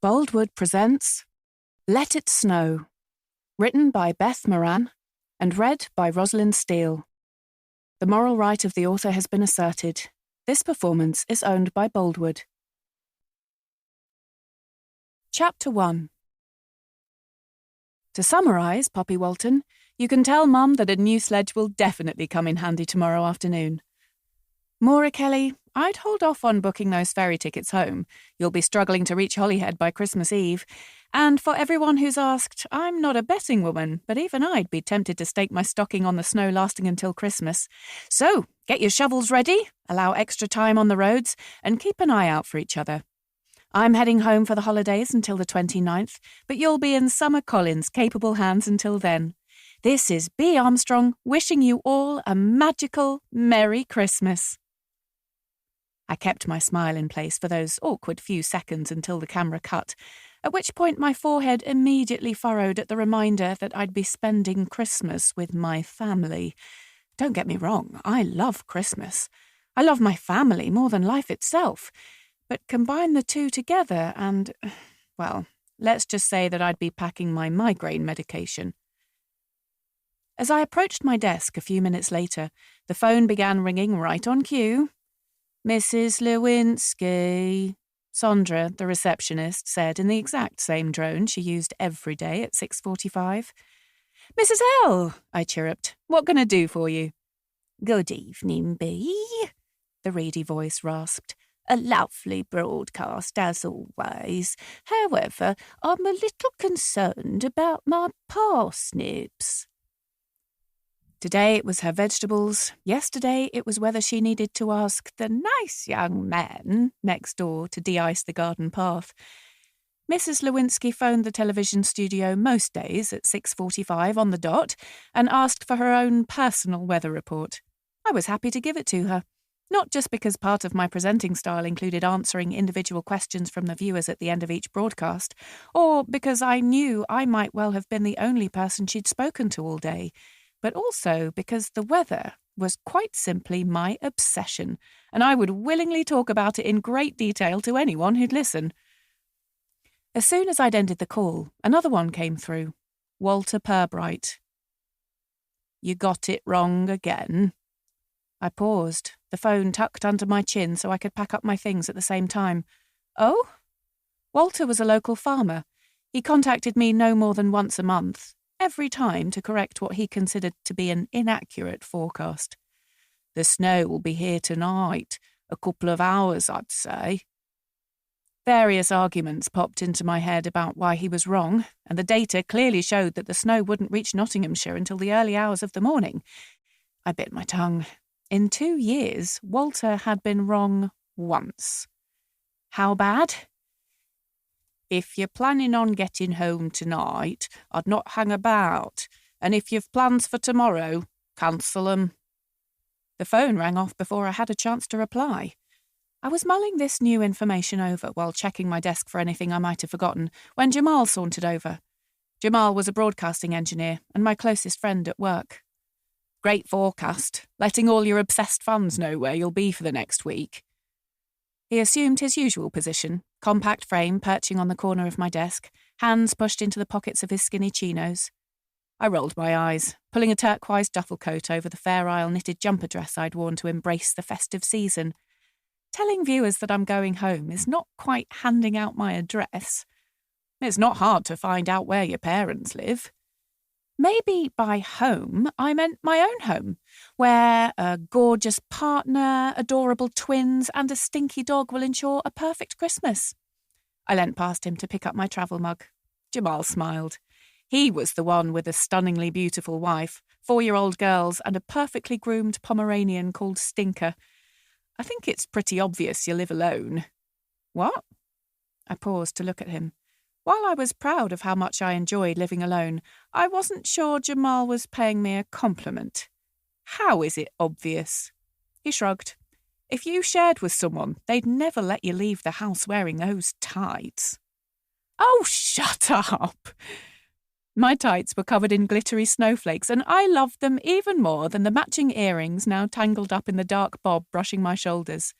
Boldwood presents Let It Snow, written by Beth Moran and read by Rosalind Steele. The moral right of the author has been asserted. This performance is owned by Boldwood. Chapter 1. To summarise, Poppy Walton, you can tell Mum that a new sledge will definitely come in handy tomorrow afternoon. Maura Kelly, I'd hold off on booking those ferry tickets home. You'll be struggling to reach Holyhead by Christmas Eve. And for everyone who's asked, I'm not a betting woman, but even I'd be tempted to stake my stocking on the snow lasting until Christmas. So, get your shovels ready, allow extra time on the roads, and keep an eye out for each other. I'm heading home for the holidays until the 29th, but you'll be in Summer Collins' capable hands until then. This is Bea Armstrong wishing you all a magical, Merry Christmas. I kept my smile in place for those awkward few seconds until the camera cut, at which point my forehead immediately furrowed at the reminder that I'd be spending Christmas with my family. Don't get me wrong, I love Christmas. I love my family more than life itself. But combine the two together and, well, let's just say that I'd be packing my migraine medication. As I approached my desk a few minutes later, the phone began ringing right on cue. Mrs. Lewinsky, Sondra, the receptionist, said in the exact same drone she used every day at 6:45. Mrs. L, I chirruped. What can I do for you? Good evening, Bea, the reedy voice rasped. A lovely broadcast, as always. However, I'm a little concerned about my parsnips. Today it was her vegetables. Yesterday it was whether she needed to ask the nice young man next door to de-ice the garden path. Mrs. Lewinsky phoned the television studio most days at 6:45 on the dot and asked for her own personal weather report. I was happy to give it to her, not just because part of my presenting style included answering individual questions from the viewers at the end of each broadcast, or because I knew I might well have been the only person she'd spoken to all day, but also because the weather was quite simply my obsession, and I would willingly talk about it in great detail to anyone who'd listen. As soon as I'd ended the call, another one came through. Walter Pirbright. You got it wrong again. I paused, the phone tucked under my chin so I could pack up my things at the same time. Oh? Walter was a local farmer. He contacted me no more than once a month, every time to correct what he considered to be an inaccurate forecast. The snow will be here tonight, a couple of hours, I'd say. Various arguments popped into my head about why he was wrong, and the data clearly showed that the snow wouldn't reach Nottinghamshire until the early hours of the morning. I bit my tongue. In 2 years, Walter had been wrong once. How bad? If you're planning on getting home tonight, I'd not hang about, and if you've plans for tomorrow, cancel 'em. The phone rang off before I had a chance to reply. I was mulling this new information over while checking my desk for anything I might have forgotten when Jamal sauntered over. Jamal was a broadcasting engineer and my closest friend at work. Great forecast, letting all your obsessed fans know where you'll be for the next week. He assumed his usual position, compact frame perching on the corner of my desk, hands pushed into the pockets of his skinny chinos. I rolled my eyes, pulling a turquoise duffel coat over the Fair Isle knitted jumper dress I'd worn to embrace the festive season. Telling viewers that I'm going home is not quite handing out my address. It's not hard to find out where your parents live. Maybe by home I meant my own home, where a gorgeous partner, adorable twins, and a stinky dog will ensure a perfect Christmas. I leant past him to pick up my travel mug. Jamal smiled. He was the one with a stunningly beautiful wife, 4-year-old girls, and a perfectly groomed Pomeranian called Stinker. I think it's pretty obvious you live alone. What? I paused to look at him. While I was proud of how much I enjoyed living alone, I wasn't sure Jamal was paying me a compliment. How is it obvious? He shrugged. If you shared with someone, they'd never let you leave the house wearing those tights. Oh, shut up! My tights were covered in glittery snowflakes, and I loved them even more than the matching earrings now tangled up in the dark bob brushing my shoulders.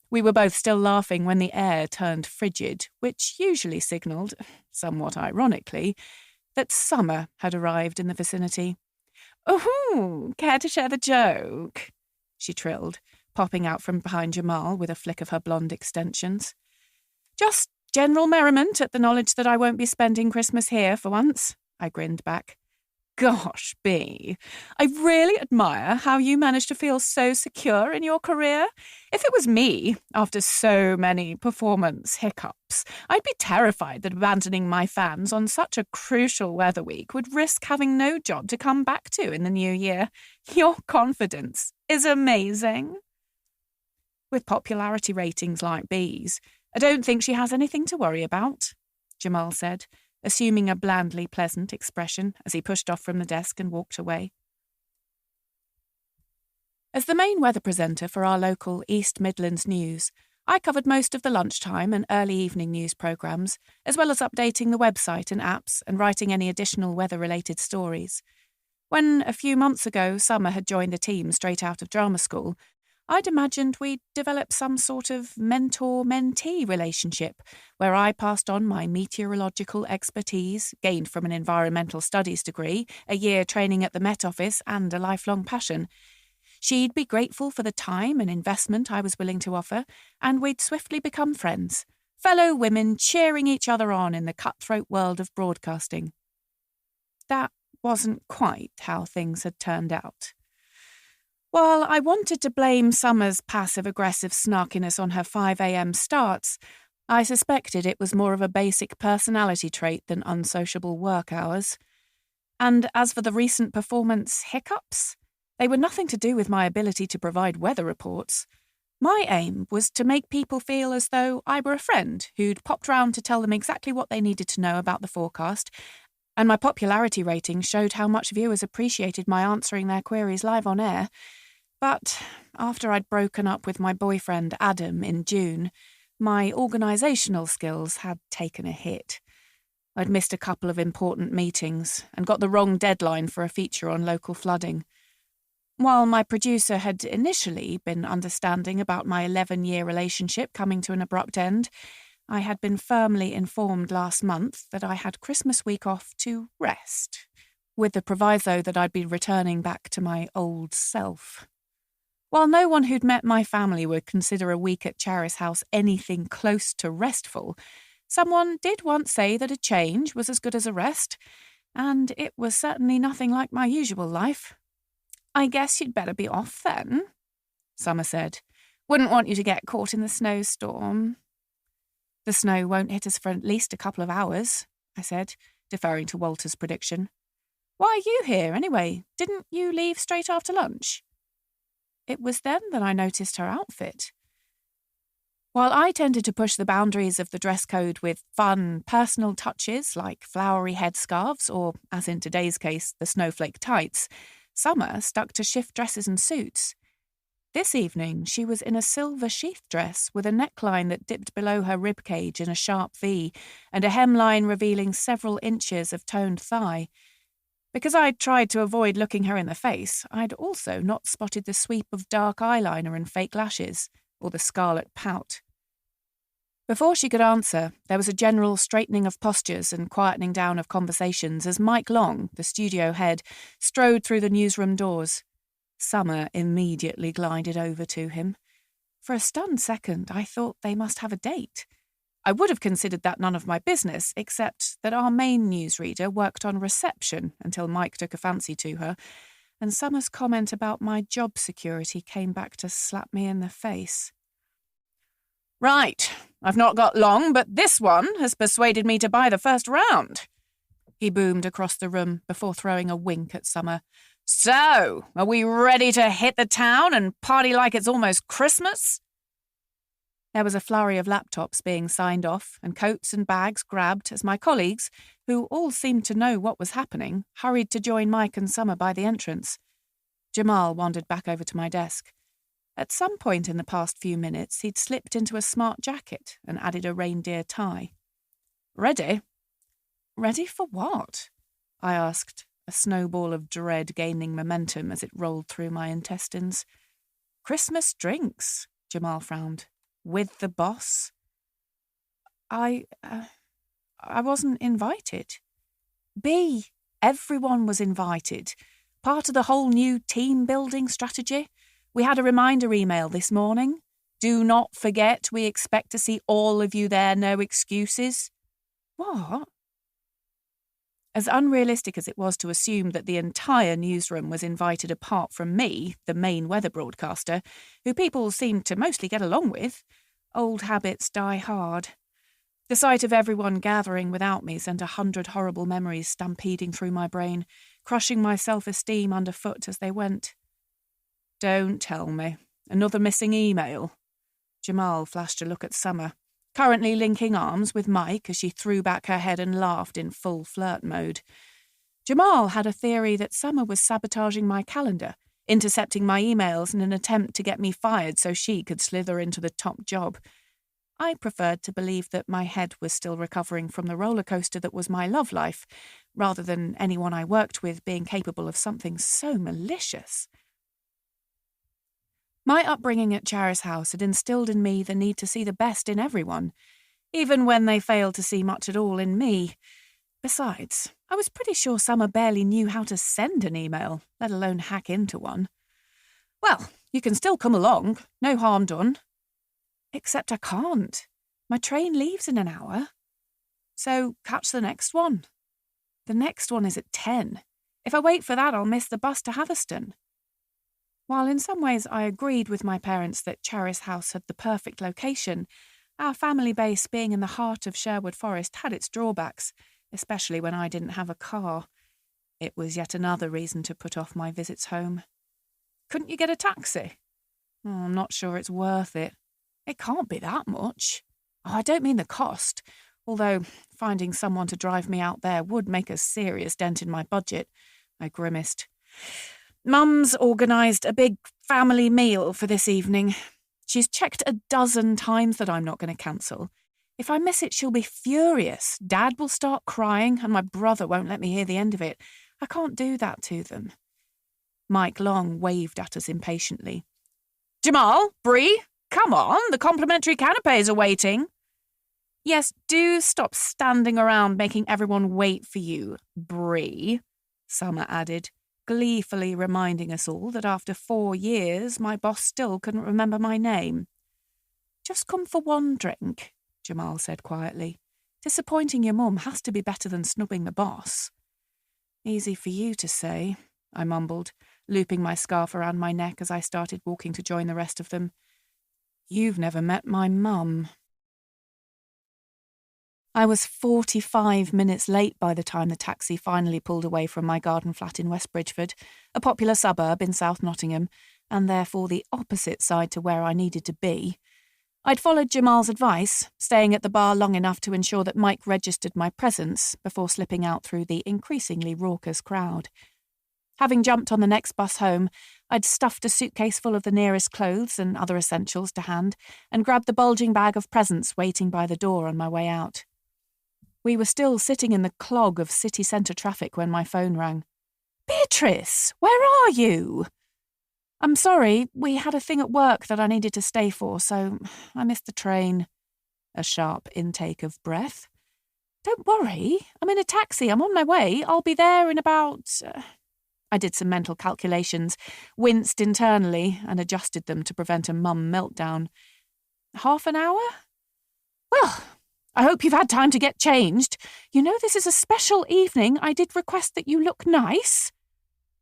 We were both still laughing when the air turned frigid, which usually signalled, somewhat ironically, that summer had arrived in the vicinity. "Oh, care to share the joke?" she trilled, popping out from behind Jamal with a flick of her blonde extensions. "Just general merriment at the knowledge that I won't be spending Christmas here for once," I grinned back. "Gosh, Bea, I really admire how you managed to feel so secure in your career. If it was me, after so many performance hiccups, I'd be terrified that abandoning my fans on such a crucial weather week would risk having no job to come back to in the new year. Your confidence is amazing." "With popularity ratings like Bea's, I don't think she has anything to worry about," Jamal said, assuming a blandly pleasant expression as he pushed off from the desk and walked away. As the main weather presenter for our local East Midlands news, I covered most of the lunchtime and early evening news programmes, as well as updating the website and apps and writing any additional weather-related stories. When, a few months ago, Summer had joined the team straight out of drama school, I'd imagined we'd develop some sort of mentor-mentee relationship where I passed on my meteorological expertise, gained from an environmental studies degree, a year training at the Met Office, and a lifelong passion. She'd be grateful for the time and investment I was willing to offer, and we'd swiftly become friends, fellow women cheering each other on in the cutthroat world of broadcasting. That wasn't quite how things had turned out. While I wanted to blame Summer's passive-aggressive snarkiness on her 5 a.m. starts, I suspected it was more of a basic personality trait than unsociable work hours. And as for the recent performance hiccups, they were nothing to do with my ability to provide weather reports. My aim was to make people feel as though I were a friend who'd popped round to tell them exactly what they needed to know about the forecast, and my popularity ratings showed how much viewers appreciated my answering their queries live on air. But after I'd broken up with my boyfriend Adam in June, my organisational skills had taken a hit. I'd missed a couple of important meetings and got the wrong deadline for a feature on local flooding. While my producer had initially been understanding about my 11-year relationship coming to an abrupt end, I had been firmly informed last month that I had Christmas week off to rest, with the proviso that I'd be returning back to my old self. While no one who'd met my family would consider a week at Charis House anything close to restful, someone did once say that a change was as good as a rest, and it was certainly nothing like my usual life. "I guess you'd better be off then," Summer said. "Wouldn't want you to get caught in the snowstorm." "The snow won't hit us for at least a couple of hours," I said, deferring to Walter's prediction. "Why are you here, anyway? Didn't you leave straight after lunch?" It was then that I noticed her outfit. While I tended to push the boundaries of the dress code with fun, personal touches like flowery headscarves or, as in today's case, the snowflake tights, Summer stuck to shift dresses and suits. This evening, she was in a silver sheath dress with a neckline that dipped below her ribcage in a sharp V and a hemline revealing several inches of toned thigh. Because I'd tried to avoid looking her in the face, I'd also not spotted the sweep of dark eyeliner and fake lashes, or the scarlet pout. Before she could answer, there was a general straightening of postures and quietening down of conversations as Mike Long, the studio head, strode through the newsroom doors. Summer immediately glided over to him. For a stunned second, I thought they must have a date. I would have considered that none of my business, except that our main newsreader worked on reception until Mike took a fancy to her, and Summer's comment about my job security came back to slap me in the face. "Right, I've not got long, but this one has persuaded me to buy the first round," he boomed across the room before throwing a wink at Summer. "So, are we ready to hit the town and party like it's almost Christmas?" There was a flurry of laptops being signed off and coats and bags grabbed as my colleagues, who all seemed to know what was happening, hurried to join Mike and Summer by the entrance. Jamal wandered back over to my desk. At some point in the past few minutes, he'd slipped into a smart jacket and added a reindeer tie. "Ready?" "Ready for what?" I asked, a snowball of dread gaining momentum as it rolled through my intestines. "Christmas drinks," Jamal frowned. With the boss? I wasn't invited. Bea, everyone was invited. Part of the whole new team-building strategy. We had a reminder email this morning. Do not forget, we expect to see all of you there, no excuses. What? As unrealistic as it was to assume that the entire newsroom was invited apart from me, the main weather broadcaster, who people seemed to mostly get along with, old habits die hard. The sight of everyone gathering without me sent 100 horrible memories stampeding through my brain, crushing my self-esteem underfoot as they went. Don't tell me. Another missing email. Jamal flashed a look at Summer, currently linking arms with Mike as she threw back her head and laughed in full flirt mode. Jamal had a theory that Summer was sabotaging my calendar, intercepting my emails in an attempt to get me fired so she could slither into the top job. I preferred to believe that my head was still recovering from the roller coaster that was my love life, rather than anyone I worked with being capable of something so malicious. My upbringing at Charis House had instilled in me the need to see the best in everyone, even when they failed to see much at all in me. Besides, I was pretty sure Summer barely knew how to send an email, let alone hack into one. Well, you can still come along, no harm done. Except I can't. My train leaves in an hour. So catch the next one. The next one is at 10. If I wait for that, I'll miss the bus to Hatherston. While in some ways I agreed with my parents that Charis House had the perfect location, our family base being in the heart of Sherwood Forest had its drawbacks, especially when I didn't have a car. It was yet another reason to put off my visits home. Couldn't you get a taxi? Oh, I'm not sure it's worth it. It can't be that much. Oh, I don't mean the cost, although finding someone to drive me out there would make a serious dent in my budget. I grimaced. Mum's organised a big family meal for this evening. She's checked 12 times that I'm not going to cancel. If I miss it, she'll be furious. Dad will start crying, and my brother won't let me hear the end of it. I can't do that to them. Mike Long waved at us impatiently. Jamal, Bree, come on, the complimentary canapes are waiting. Yes, do stop standing around making everyone wait for you, Bree, Summer added, gleefully reminding us all that after 4 years my boss still couldn't remember my name. Just come for one drink, Jamal said quietly. Disappointing your mum has to be better than snubbing the boss. Easy for you to say, I mumbled, looping my scarf around my neck as I started walking to join the rest of them. You've never met my mum. I was 45 minutes late by the time the taxi finally pulled away from my garden flat in West Bridgford, a popular suburb in South Nottingham, and therefore the opposite side to where I needed to be. I'd followed Jamal's advice, staying at the bar long enough to ensure that Mike registered my presence before slipping out through the increasingly raucous crowd. Having jumped on the next bus home, I'd stuffed a suitcase full of the nearest clothes and other essentials to hand and grabbed the bulging bag of presents waiting by the door on my way out. We were still sitting in the clog of city centre traffic when my phone rang. Beatrice, where are you? I'm sorry, we had a thing at work that I needed to stay for, so I missed the train. A sharp intake of breath. Don't worry, I'm in a taxi, I'm on my way, I'll be there in about... I did some mental calculations, winced internally and adjusted them to prevent a mum meltdown. Half an hour? Well, I hope you've had time to get changed. You know this is a special evening. I did request that you look nice.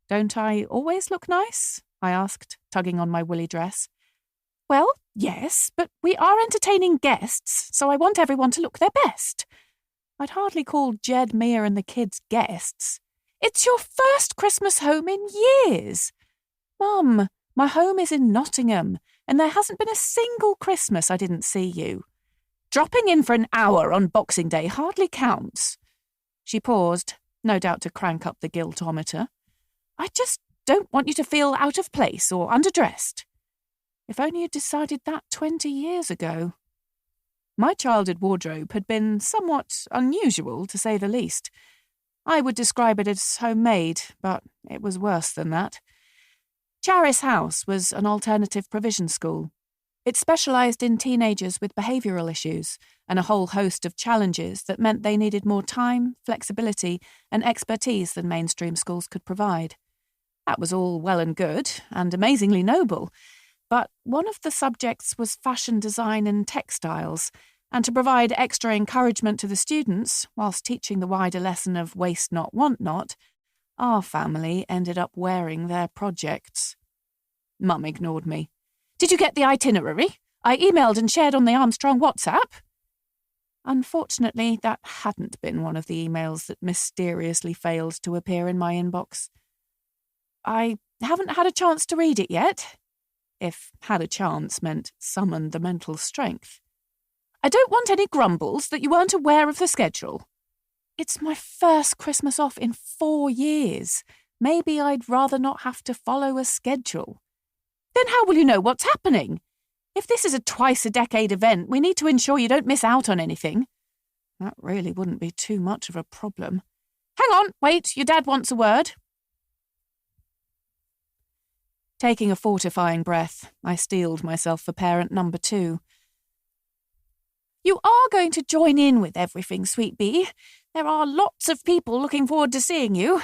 Don't I always look nice? I asked, tugging on my woolly dress. Well, yes, but we are entertaining guests, so I want everyone to look their best. I'd hardly call Jed, Mia and the kids guests. It's your first Christmas home in years. Mum, my home is in Nottingham, and there hasn't been a single Christmas I didn't see you. Dropping in for an hour on Boxing Day hardly counts. She paused, no doubt to crank up the guiltometer. I just don't want you to feel out of place or underdressed. If only you'd decided that 20 years ago. My childhood wardrobe had been somewhat unusual, to say the least. I would describe it as homemade, but it was worse than that. Charis House was an alternative provision school. It specialised in teenagers with behavioural issues and a whole host of challenges that meant they needed more time, flexibility, and expertise than mainstream schools could provide. That was all well and good, and amazingly noble, but one of the subjects was fashion design and textiles, and to provide extra encouragement to the students, whilst teaching the wider lesson of waste not, want not, our family ended up wearing their projects. Mum ignored me. "Did you get the itinerary? I emailed and shared on the Armstrong WhatsApp." Unfortunately, that hadn't been one of the emails that mysteriously failed to appear in my inbox. "I haven't had a chance to read it yet," if had a chance meant summoned the mental strength. "I don't want any grumbles that you weren't aware of the schedule. It's my first Christmas off in 4 years. Maybe I'd rather not have to follow a schedule." "Then how will you know what's happening? If this is a twice-a-decade event, we need to ensure you don't miss out on anything." That really wouldn't be too much of a problem. "Hang on, wait, your dad wants a word." Taking a fortifying breath, I steeled myself for parent number 2. "You are going to join in with everything, sweet Bea. There are lots of people looking forward to seeing you."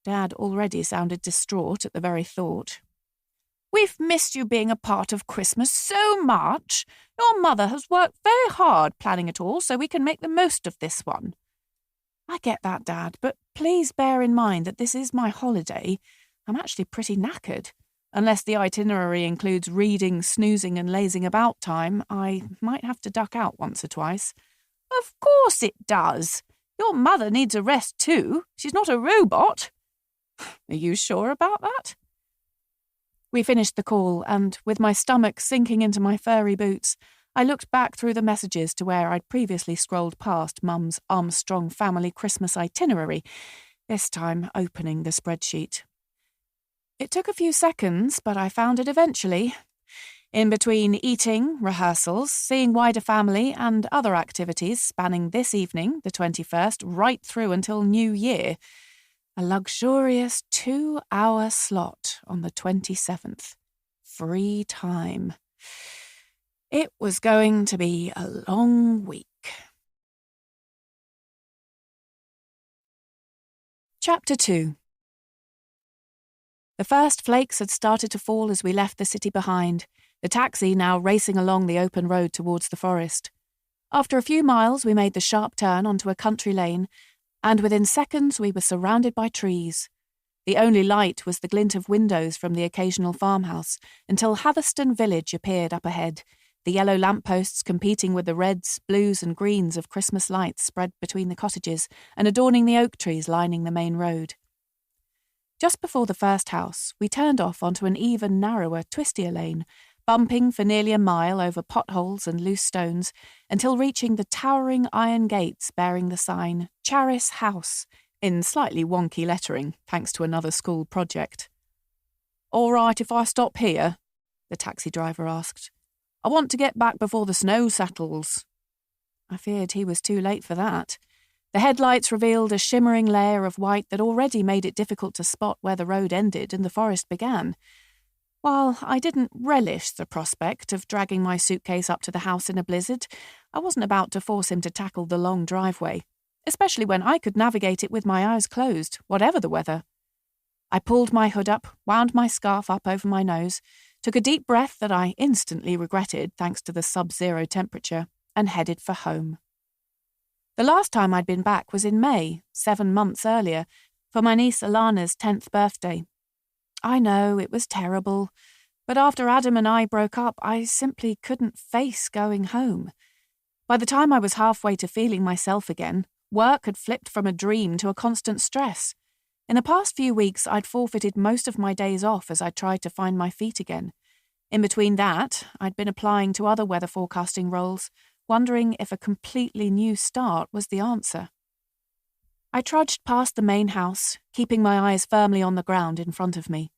Dad already sounded distraught at the very thought. "We've missed you being a part of Christmas so much. Your mother has worked very hard planning it all so we can make the most of this one." "I get that, Dad, but please bear in mind that this is my holiday. I'm actually pretty knackered. Unless the itinerary includes reading, snoozing and lazing about time, I might have to duck out once or twice." "Of course it does. Your mother needs a rest too. She's not a robot." "Are you sure about that?" We finished the call, and with my stomach sinking into my furry boots, I looked back through the messages to where I'd previously scrolled past Mum's Armstrong family Christmas itinerary, this time opening the spreadsheet. It took a few seconds, but I found it eventually. In between eating, rehearsals, seeing wider family, and other activities spanning this evening, the 21st, right through until New Year, a luxurious 2-hour slot on the 27th. Free time. It was going to be a long week. Chapter 2. The first flakes had started to fall as we left the city behind, the taxi now racing along the open road towards the forest. After a few miles, we made the sharp turn onto a country lane, and within seconds we were surrounded by trees. The only light was the glint of windows from the occasional farmhouse, until Hatherston Village appeared up ahead, the yellow lampposts competing with the reds, blues and greens of Christmas lights spread between the cottages and adorning the oak trees lining the main road. Just before the first house, we turned off onto an even narrower, twistier lane, bumping for nearly a mile over potholes and loose stones, until reaching the towering iron gates bearing the sign Charis House, in slightly wonky lettering, thanks to another school project. "All right if I stop here?" the taxi driver asked. "I want to get back before the snow settles." I feared he was too late for that. The headlights revealed a shimmering layer of white that already made it difficult to spot where the road ended and the forest began. While I didn't relish the prospect of dragging my suitcase up to the house in a blizzard, I wasn't about to force him to tackle the long driveway, especially when I could navigate it with my eyes closed, whatever the weather. I pulled my hood up, wound my scarf up over my nose, took a deep breath that I instantly regretted thanks to the sub-zero temperature, and headed for home. The last time I'd been back was in May, 7 months earlier, for my niece Alana's 10th birthday. I know, it was terrible, but after Adam and I broke up, I simply couldn't face going home. By the time I was halfway to feeling myself again, work had flipped from a dream to a constant stress. In the past few weeks, I'd forfeited most of my days off as I tried to find my feet again. In between that, I'd been applying to other weather forecasting roles, wondering if a completely new start was the answer. I trudged past the main house, keeping my eyes firmly on the ground in front of me.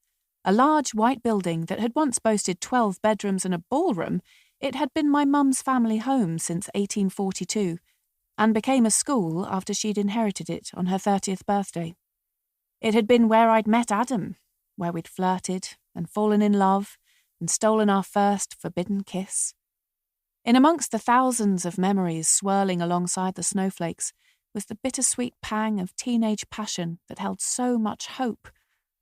A large white building that had once boasted 12 bedrooms and a ballroom, it had been my mum's family home since 1842, and became a school after she'd inherited it on her 30th birthday. It had been where I'd met Adam, where we'd flirted and fallen in love, and stolen our first forbidden kiss. In amongst the thousands of memories swirling alongside the snowflakes was the bittersweet pang of teenage passion that held so much hope,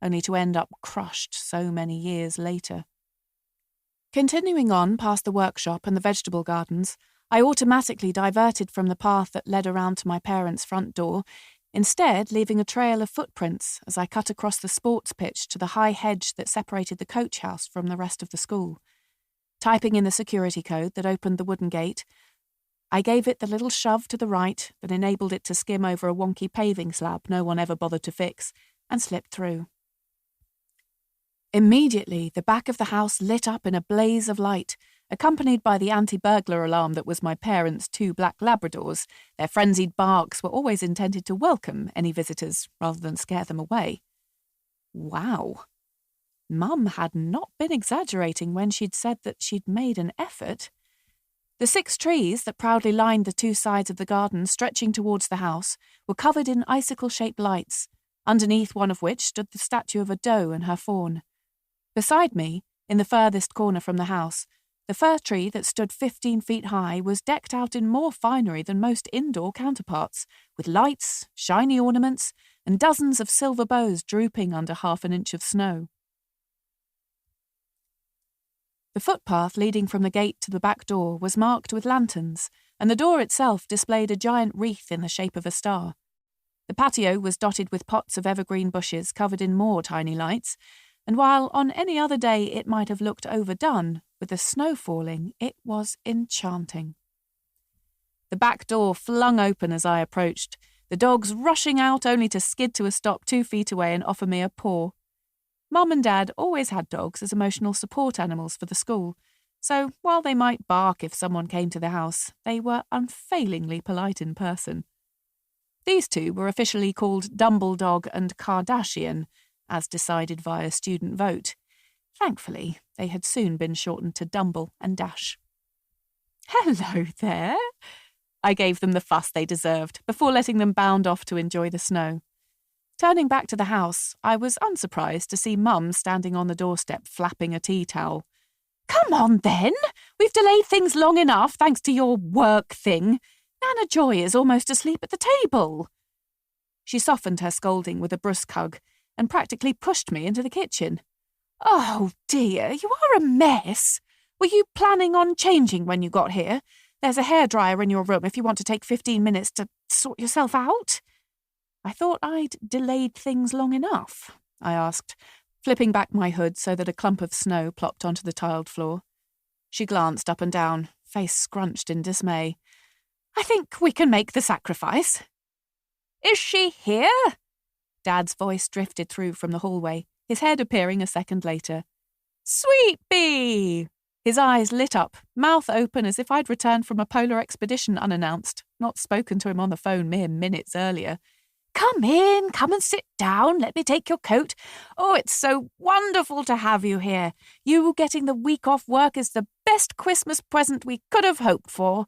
only to end up crushed so many years later. Continuing on past the workshop and the vegetable gardens, I automatically diverted from the path that led around to my parents' front door, instead leaving a trail of footprints as I cut across the sports pitch to the high hedge that separated the coach house from the rest of the school. Typing in the security code that opened the wooden gate, I gave it the little shove to the right that enabled it to skim over a wonky paving slab no one ever bothered to fix, and slipped through. Immediately, the back of the house lit up in a blaze of light, accompanied by the anti-burglar alarm that was my parents' 2 black Labradors. Their frenzied barks were always intended to welcome any visitors rather than scare them away. Wow. Mum had not been exaggerating when she'd said that she'd made an effort. The 6 trees that proudly lined the 2 sides of the garden stretching towards the house were covered in icicle-shaped lights, underneath one of which stood the statue of a doe and her fawn. Beside me, in the furthest corner from the house, the fir tree that stood 15 feet high was decked out in more finery than most indoor counterparts, with lights, shiny ornaments, and dozens of silver bows drooping under half an inch of snow. The footpath leading from the gate to the back door was marked with lanterns, and the door itself displayed a giant wreath in the shape of a star. The patio was dotted with pots of evergreen bushes covered in more tiny lights, and while on any other day it might have looked overdone, with the snow falling, it was enchanting. The back door flung open as I approached, the dogs rushing out only to skid to a stop 2 feet away and offer me a paw. Mum and Dad always had dogs as emotional support animals for the school, so while they might bark if someone came to the house, they were unfailingly polite in person. These 2 were officially called Dumbledog and Kardashian, as decided via student vote. Thankfully, they had soon been shortened to Dumble and Dash. "Hello there," I gave them the fuss they deserved, before letting them bound off to enjoy the snow. Turning back to the house, I was unsurprised to see Mum standing on the doorstep flapping a tea towel. "Come on then, we've delayed things long enough thanks to your work thing. Nana Joy is almost asleep at the table." She softened her scolding with a brusque hug and practically pushed me into the kitchen. "Oh dear, you are a mess. Were you planning on changing when you got here? There's a hairdryer in your room if you want to take 15 minutes to sort yourself out." "I thought I'd delayed things long enough," I asked, flipping back my hood so that a clump of snow plopped onto the tiled floor. She glanced up and down, face scrunched in dismay. "I think we can make the sacrifice." "Is she here?" Dad's voice drifted through from the hallway, his head appearing a second later. "Sweet Bea!" His eyes lit up, mouth open as if I'd returned from a polar expedition unannounced, not spoken to him on the phone mere minutes earlier. "Come in, come and sit down, let me take your coat. Oh, it's so wonderful to have you here. You getting the week off work is the best Christmas present we could have hoped for."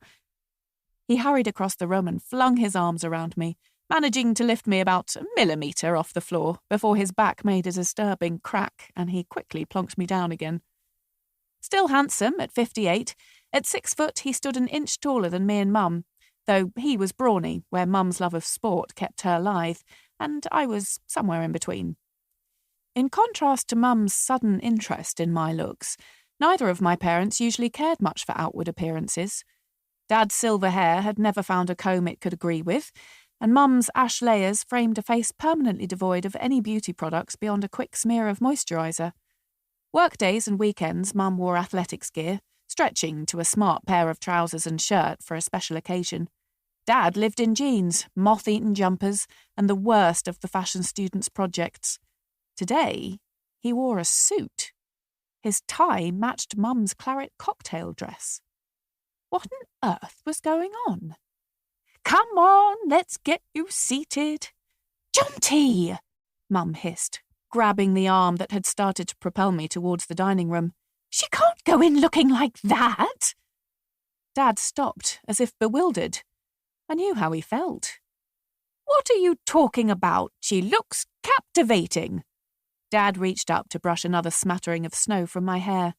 He hurried across the room and flung his arms around me, managing to lift me about a millimetre off the floor before his back made a disturbing crack and he quickly plonked me down again. Still handsome at 58, at 6 foot he stood an inch taller than me and Mum, though he was brawny, where Mum's love of sport kept her lithe, and I was somewhere in between. In contrast to Mum's sudden interest in my looks, neither of my parents usually cared much for outward appearances. Dad's silver hair had never found a comb it could agree with, and Mum's ash layers framed a face permanently devoid of any beauty products beyond a quick smear of moisturiser. Workdays and weekends Mum wore athletics gear, stretching to a smart pair of trousers and shirt for a special occasion. Dad lived in jeans, moth-eaten jumpers, and the worst of the fashion students' projects. Today, he wore a suit. His tie matched Mum's claret cocktail dress. What on earth was going on? "Come on, let's get you seated." "Jonty!" Mum hissed, grabbing the arm that had started to propel me towards the dining room. "She can't go in looking like that." Dad stopped, as if bewildered. I knew how he felt. "What are you talking about? She looks captivating." Dad reached up to brush another smattering of snow from my hair.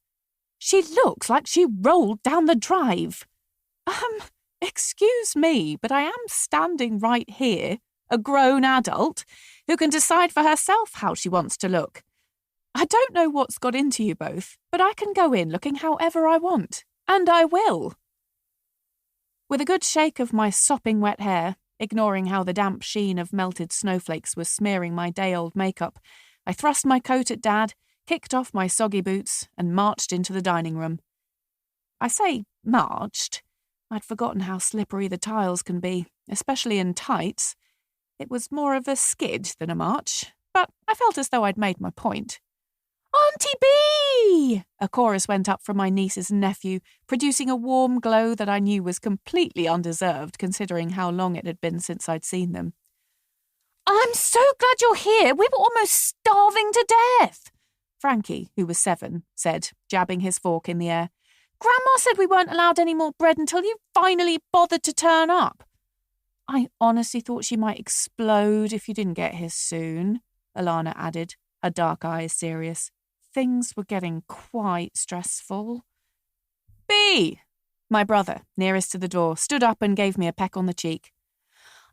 She looks like she rolled down the drive. Excuse me, but I am standing right here, a grown adult, who can decide for herself how she wants to look. I don't know what's got into you both, but I can go in looking however I want, and I will." With a good shake of my sopping wet hair, ignoring how the damp sheen of melted snowflakes was smearing my day-old makeup, I thrust my coat at Dad, kicked off my soggy boots, and marched into the dining room. I say marched. I'd forgotten how slippery the tiles can be, especially in tights. It was more of a skid than a march, but I felt as though I'd made my point. "Auntie Bea!" a chorus went up from my nieces and nephew, producing a warm glow that I knew was completely undeserved considering how long it had been since I'd seen them. "I'm so glad you're here. We were almost starving to death," Frankie, who was 7, said, jabbing his fork in the air. "Grandma said we weren't allowed any more bread until you finally bothered to turn up." "I honestly thought she might explode if you didn't get here soon," Alana added, her dark eyes serious. Things were getting quite stressful. "Bea!" My brother, nearest to the door, stood up and gave me a peck on the cheek.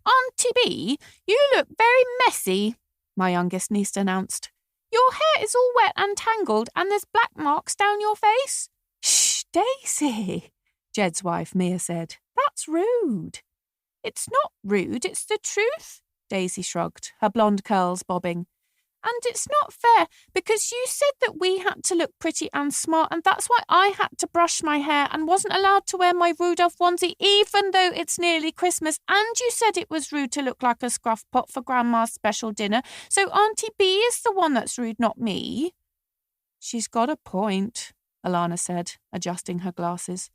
"Auntie Bea, you look very messy," my youngest niece announced. "Your hair is all wet and tangled and there's black marks down your face." "Shh, Daisy," Jed's wife Mia said. "That's rude." "It's not rude, it's the truth," Daisy shrugged, her blonde curls bobbing. "And it's not fair, because you said that we had to look pretty and smart, and that's why I had to brush my hair and wasn't allowed to wear my Rudolph onesie, even though it's nearly Christmas, and you said it was rude to look like a scruff pot for Grandma's special dinner, so Auntie Bea is the one that's rude, not me." "She's got a point," Alana said, adjusting her glasses.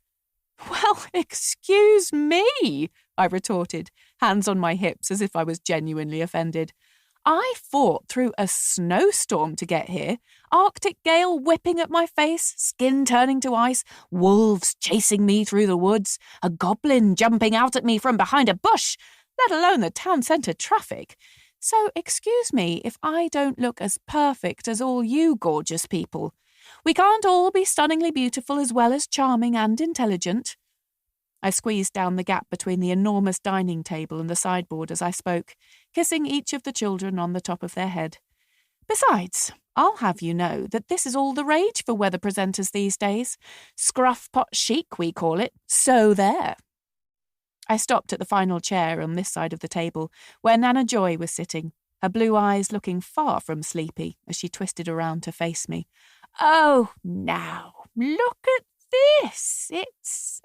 "Well, excuse me," I retorted, hands on my hips as if I was genuinely offended. "I fought through a snowstorm to get here, Arctic gale whipping at my face, skin turning to ice, wolves chasing me through the woods, a goblin jumping out at me from behind a bush, let alone the town centre traffic. So excuse me if I don't look as perfect as all you gorgeous people. We can't all be stunningly beautiful as well as charming and intelligent." I squeezed down the gap between the enormous dining table and the sideboard as I spoke, kissing each of the children on the top of their head. "Besides, I'll have you know that this is all the rage for weather presenters these days. Scruff pot chic, we call it. So there." I stopped at the final chair on this side of the table, where Nana Joy was sitting, her blue eyes looking far from sleepy as she twisted around to face me. "Oh, now, look at this. It's..."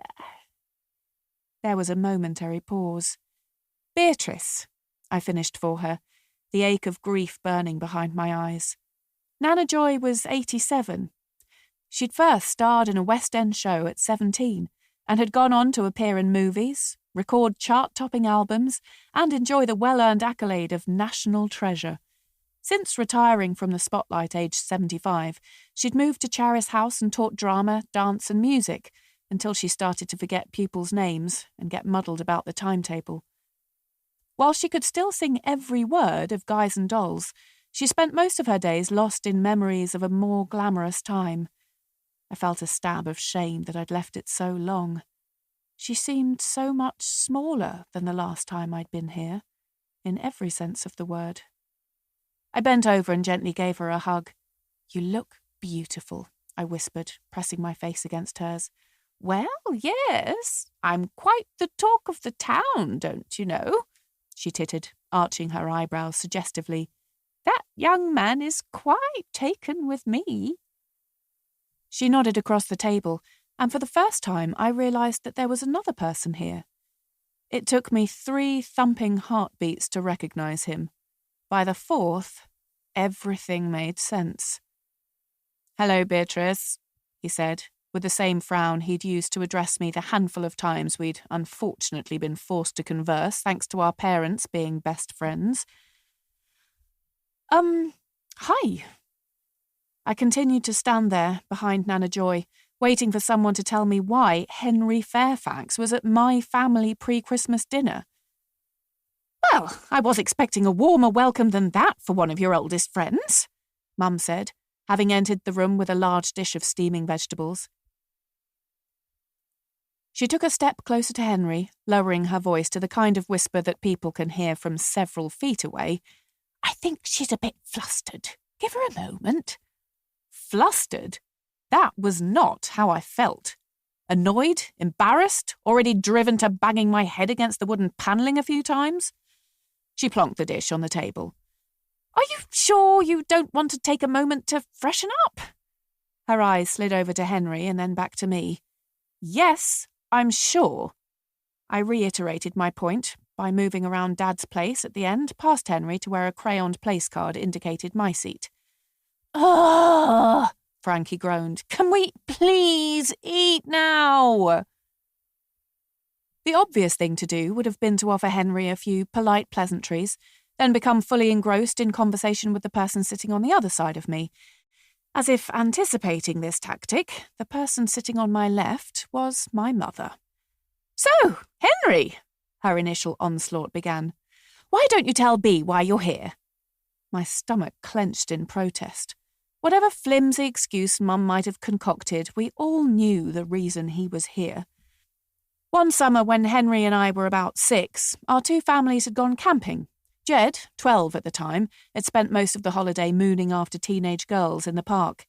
There was a momentary pause. "Beatrice," I finished for her, the ache of grief burning behind my eyes. Nana Joy was 87. She'd first starred in a West End show at 17 and had gone on to appear in movies, record chart-topping albums, and enjoy the well-earned accolade of national treasure. Since retiring from the spotlight aged 75, she'd moved to Charis House and taught drama, dance and music, until she started to forget pupils' names and get muddled about the timetable. While she could still sing every word of Guys and Dolls, she spent most of her days lost in memories of a more glamorous time. I felt a stab of shame that I'd left it so long. She seemed so much smaller than the last time I'd been here, in every sense of the word. I bent over and gently gave her a hug. "You look beautiful," I whispered, pressing my face against hers. "Well, yes, I'm quite the talk of the town, don't you know?" she tittered, arching her eyebrows suggestively. "That young man is quite taken with me." She nodded across the table, and for the first time I realised that there was another person here. It took me 3 thumping heartbeats to recognise him. By the 4th, everything made sense. "Hello, Beatrice," he said, with the same frown he'd used to address me the handful of times we'd unfortunately been forced to converse thanks to our parents being best friends. Hi." I continued to stand there behind Nana Joy, waiting for someone to tell me why Henry Fairfax was at my family pre-Christmas dinner. "Well, I was expecting a warmer welcome than that for one of your oldest friends," Mum said, having entered the room with a large dish of steaming vegetables. She took a step closer to Henry, lowering her voice to the kind of whisper that people can hear from several feet away. "I think she's a bit flustered. Give her a moment." Flustered? That was not how I felt. Annoyed, embarrassed, already driven to banging my head against the wooden panelling a few times. She plonked the dish on the table. "Are you sure you don't want to take a moment to freshen up?" Her eyes slid over to Henry and then back to me. "Yes, I'm sure." I reiterated my point by moving around Dad's place at the end, past Henry to where a crayoned place card indicated my seat. "Ugh!" Frankie groaned. "Can we please eat now?" The obvious thing to do would have been to offer Henry a few polite pleasantries, then become fully engrossed in conversation with the person sitting on the other side of me. As if anticipating this tactic, the person sitting on my left was my mother. "So, Henry," her initial onslaught began, "why don't you tell Bea why you're here?" My stomach clenched in protest. Whatever flimsy excuse Mum might have concocted, we all knew the reason he was here. One summer when Henry and I were about 6, our two families had gone camping. Jed, 12 at the time, had spent most of the holiday mooning after teenage girls in the park.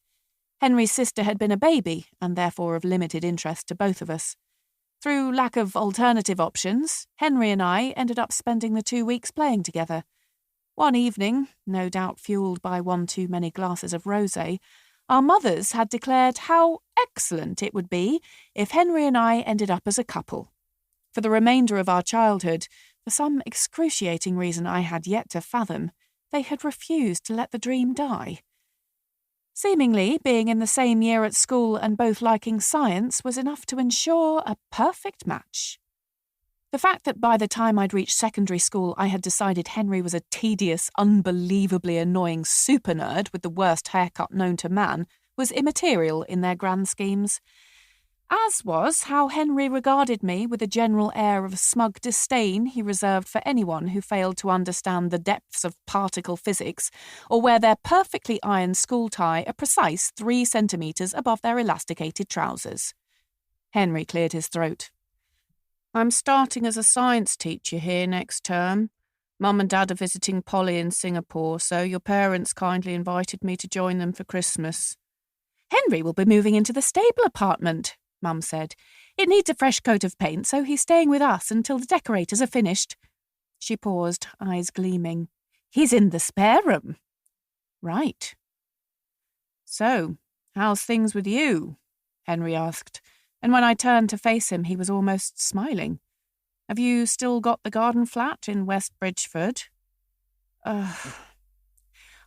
Henry's sister had been a baby, and therefore of limited interest to both of us. Through lack of alternative options, Henry and I ended up spending the 2 weeks playing together. One evening, no doubt fueled by one too many glasses of rosé, our mothers had declared how excellent it would be if Henry and I ended up as a couple. For the remainder of our childhood, for some excruciating reason I had yet to fathom, they had refused to let the dream die. Seemingly, being in the same year at school and both liking science was enough to ensure a perfect match. The fact that by the time I'd reached secondary school I had decided Henry was a tedious, unbelievably annoying super nerd with the worst haircut known to man was immaterial in their grand schemes. As was how Henry regarded me with a general air of smug disdain he reserved for anyone who failed to understand the depths of particle physics or wear their perfectly ironed school tie a precise 3 centimetres above their elasticated trousers. Henry cleared his throat. "I'm starting as a science teacher here next term. Mum and Dad are visiting Polly in Singapore, so your parents kindly invited me to join them for Christmas." "Henry will be moving into the stable apartment," Mum said. "It needs a fresh coat of paint, so he's staying with us until the decorators are finished." She paused, eyes gleaming. "He's in the spare room." "Right." "So, how's things with you?" Henry asked, and when I turned to face him he was almost smiling. "Have you still got the garden flat in West Bridgeford?"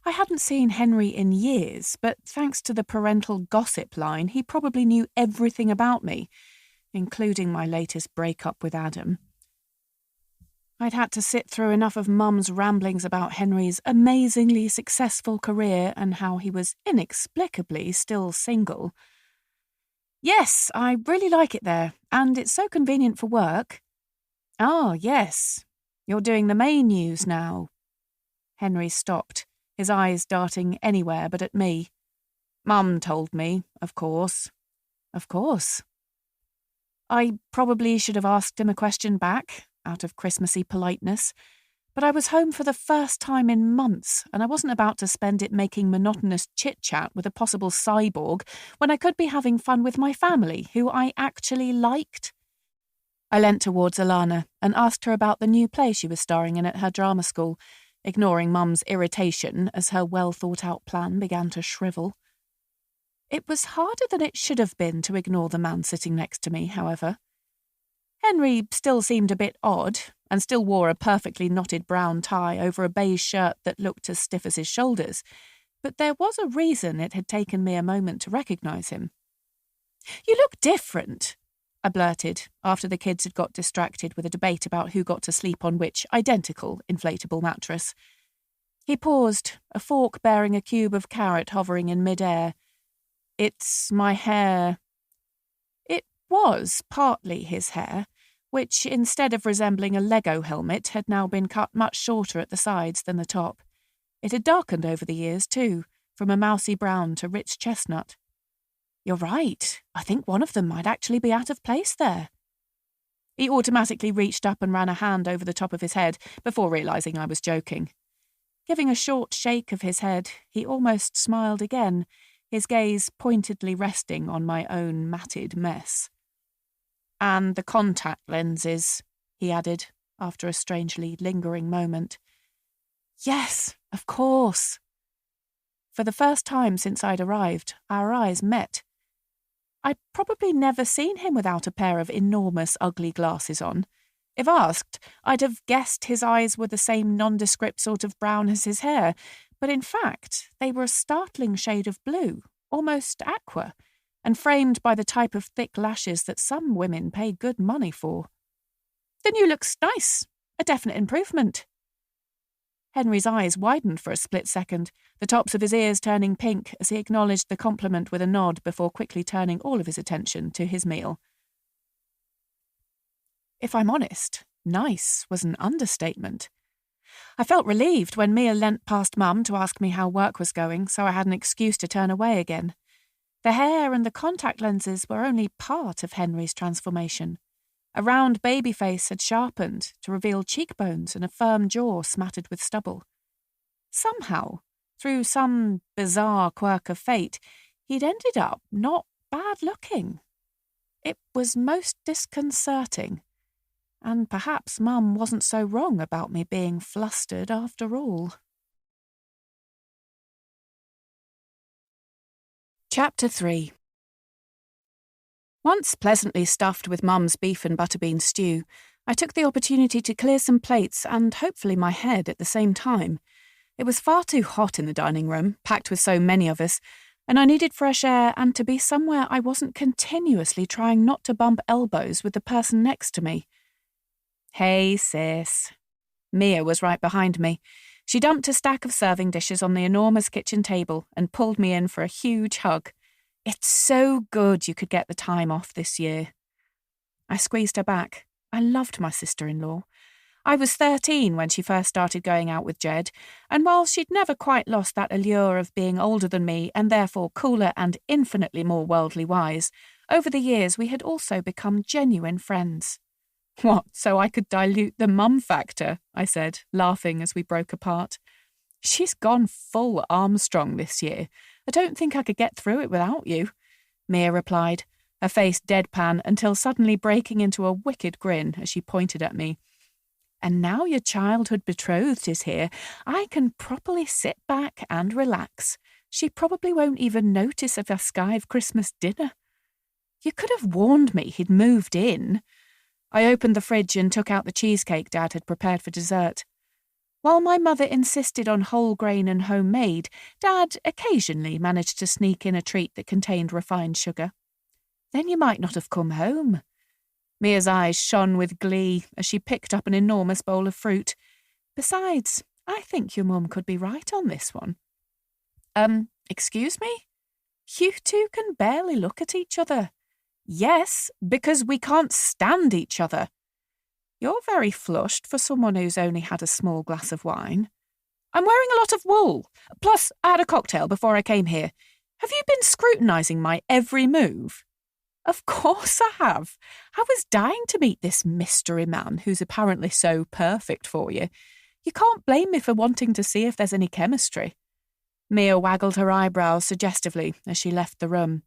I hadn't seen Henry in years, but thanks to the parental gossip line, he probably knew everything about me, including my latest breakup with Adam. I'd had to sit through enough of Mum's ramblings about Henry's amazingly successful career and how he was inexplicably still single. "Yes, I really like it there, and it's so convenient for work." "Ah, yes. You're doing the main news now." Henry stopped, his eyes darting anywhere but at me. "Mum told me, of course." "Of course." I probably should have asked him a question back, out of Christmassy politeness, but I was home for the first time in months, and I wasn't about to spend it making monotonous chit-chat with a possible cyborg when I could be having fun with my family, who I actually liked. I leant towards Alana and asked her about the new play she was starring in at her drama school, ignoring Mum's irritation as her well-thought-out plan began to shrivel. It was harder than it should have been to ignore the man sitting next to me, however. Henry still seemed a bit odd, and still wore a perfectly knotted brown tie over a beige shirt that looked as stiff as his shoulders, but there was a reason it had taken me a moment to recognise him. "You look different," I blurted, after the kids had got distracted with a debate about who got to sleep on which identical inflatable mattress. He paused, a fork bearing a cube of carrot hovering in mid-air. "It's my hair." It was partly his hair, which, instead of resembling a Lego helmet, had now been cut much shorter at the sides than the top. It had darkened over the years, too, from a mousy brown to rich chestnut. You're right. I think one of them might actually be out of place there. He automatically reached up and ran a hand over the top of his head before realising I was joking. Giving a short shake of his head, he almost smiled again, his gaze pointedly resting on my own matted mess. And the contact lenses, he added, after a strangely lingering moment. Yes, of course. For the first time since I'd arrived, our eyes met. I'd probably never seen him without a pair of enormous, ugly glasses on. If asked, I'd have guessed his eyes were the same nondescript sort of brown as his hair, but in fact, they were a startling shade of blue, almost aqua, and framed by the type of thick lashes that some women pay good money for. The new looks nice, a definite improvement. Henry's eyes widened for a split second, the tops of his ears turning pink as he acknowledged the compliment with a nod before quickly turning all of his attention to his meal. If I'm honest, nice was an understatement. I felt relieved when Mia leant past Mum to ask me how work was going, so I had an excuse to turn away again. The hair and the contact lenses were only part of Henry's transformation. A round baby face had sharpened to reveal cheekbones and a firm jaw smattered with stubble. Somehow, through some bizarre quirk of fate, he'd ended up not bad looking. It was most disconcerting. And perhaps Mum wasn't so wrong about me being flustered after all. Chapter 3. Once pleasantly stuffed with Mum's beef and butterbean stew, I took the opportunity to clear some plates and hopefully my head at the same time. It was far too hot in the dining room, packed with so many of us, and I needed fresh air and to be somewhere I wasn't continuously trying not to bump elbows with the person next to me. Hey, sis. Mia was right behind me. She dumped a stack of serving dishes on the enormous kitchen table and pulled me in for a huge hug. It's so good you could get the time off this year. I squeezed her back. I loved my sister-in-law. I was 13 when she first started going out with Jed, and while she'd never quite lost that allure of being older than me and therefore cooler and infinitely more worldly wise, over the years we had also become genuine friends. What, so I could dilute the mum factor? I said, laughing as we broke apart. She's gone full Armstrong this year. I don't think I could get through it without you, Mia replied, her face deadpan until suddenly breaking into a wicked grin as she pointed at me. And now your childhood betrothed is here, I can properly sit back and relax. She probably won't even notice a Vascaive Christmas dinner. You could have warned me he'd moved in. I opened the fridge and took out the cheesecake Dad had prepared for dessert. While my mother insisted on whole grain and homemade, Dad occasionally managed to sneak in a treat that contained refined sugar. Then you might not have come home. Mia's eyes shone with glee as she picked up an enormous bowl of fruit. Besides, I think your mum could be right on this one. Excuse me? You two can barely look at each other. Yes, because we can't stand each other. You're very flushed for someone who's only had a small glass of wine. I'm wearing a lot of wool. Plus, I had a cocktail before I came here. Have you been scrutinising my every move? Of course I have. I was dying to meet this mystery man who's apparently so perfect for you. You can't blame me for wanting to see if there's any chemistry. Mia waggled her eyebrows suggestively as she left the room.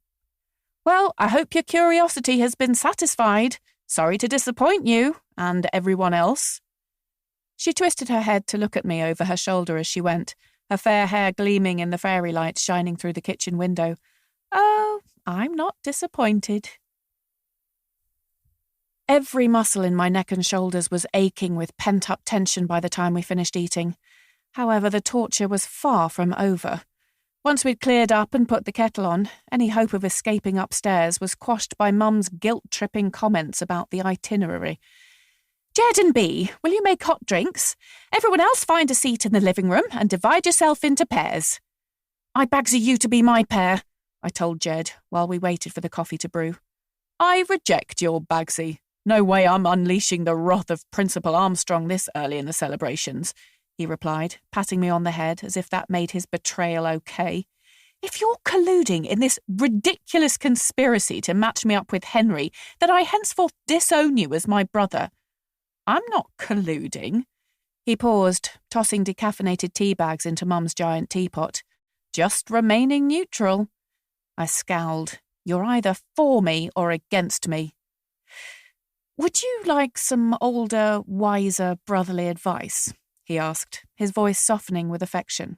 Well, I hope your curiosity has been satisfied. Sorry to disappoint you, and everyone else. She twisted her head to look at me over her shoulder as she went, her fair hair gleaming in the fairy lights shining through the kitchen window. Oh, I'm not disappointed. Every muscle in my neck and shoulders was aching with pent-up tension by the time we finished eating. However, the torture was far from over. Once we'd cleared up and put the kettle on, any hope of escaping upstairs was quashed by Mum's guilt-tripping comments about the itinerary. Jed and Bea, will you make hot drinks? Everyone else find a seat in the living room and divide yourself into pairs. I bagsy you to be my pair, I told Jed while we waited for the coffee to brew. I reject your bagsy. No way I'm unleashing the wrath of Principal Armstrong this early in the celebrations, he replied, patting me on the head as if that made his betrayal okay. If you're colluding in this ridiculous conspiracy to match me up with Henry, then I henceforth disown you as my brother. I'm not colluding. He paused, tossing decaffeinated tea bags into Mum's giant teapot. Just remaining neutral. I scowled. You're either for me or against me. Would you like some older, wiser, brotherly advice? He asked, his voice softening with affection.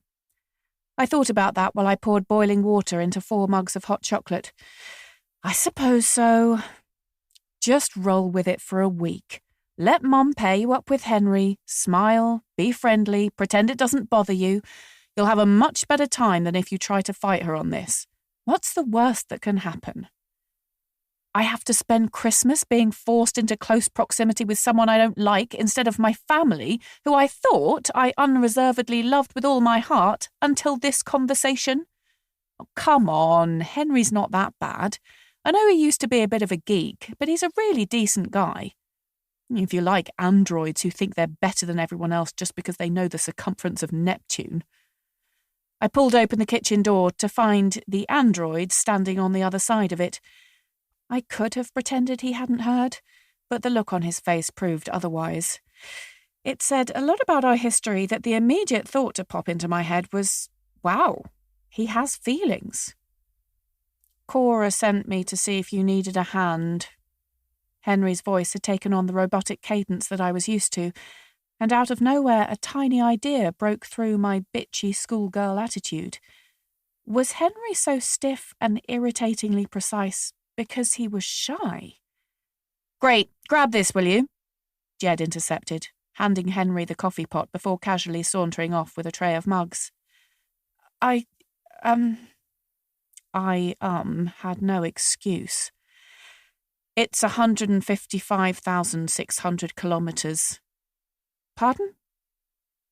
I thought about that while I poured boiling water into 4 mugs of hot chocolate. I suppose so. Just roll with it for a week. Let Mum pair you up with Henry, smile, be friendly, pretend it doesn't bother you. You'll have a much better time than if you try to fight her on this. What's the worst that can happen? I have to spend Christmas being forced into close proximity with someone I don't like instead of my family, who I thought I unreservedly loved with all my heart until this conversation. Oh, come on, Henry's not that bad. I know he used to be a bit of a geek, but he's a really decent guy. If you like androids who think they're better than everyone else just because they know the circumference of Neptune. I pulled open the kitchen door to find the android standing on the other side of it. I could have pretended he hadn't heard, but the look on his face proved otherwise. It said a lot about our history that the immediate thought to pop into my head was, wow, he has feelings. Cora sent me to see if you needed a hand. Henry's voice had taken on the robotic cadence that I was used to, and out of nowhere a tiny idea broke through my bitchy schoolgirl attitude. Was Henry so stiff and irritatingly precise because he was shy? Great, grab this, will you? Jed intercepted, handing Henry the coffee pot before casually sauntering off with a tray of mugs. I had no excuse. It's 155,600 kilometres. Pardon?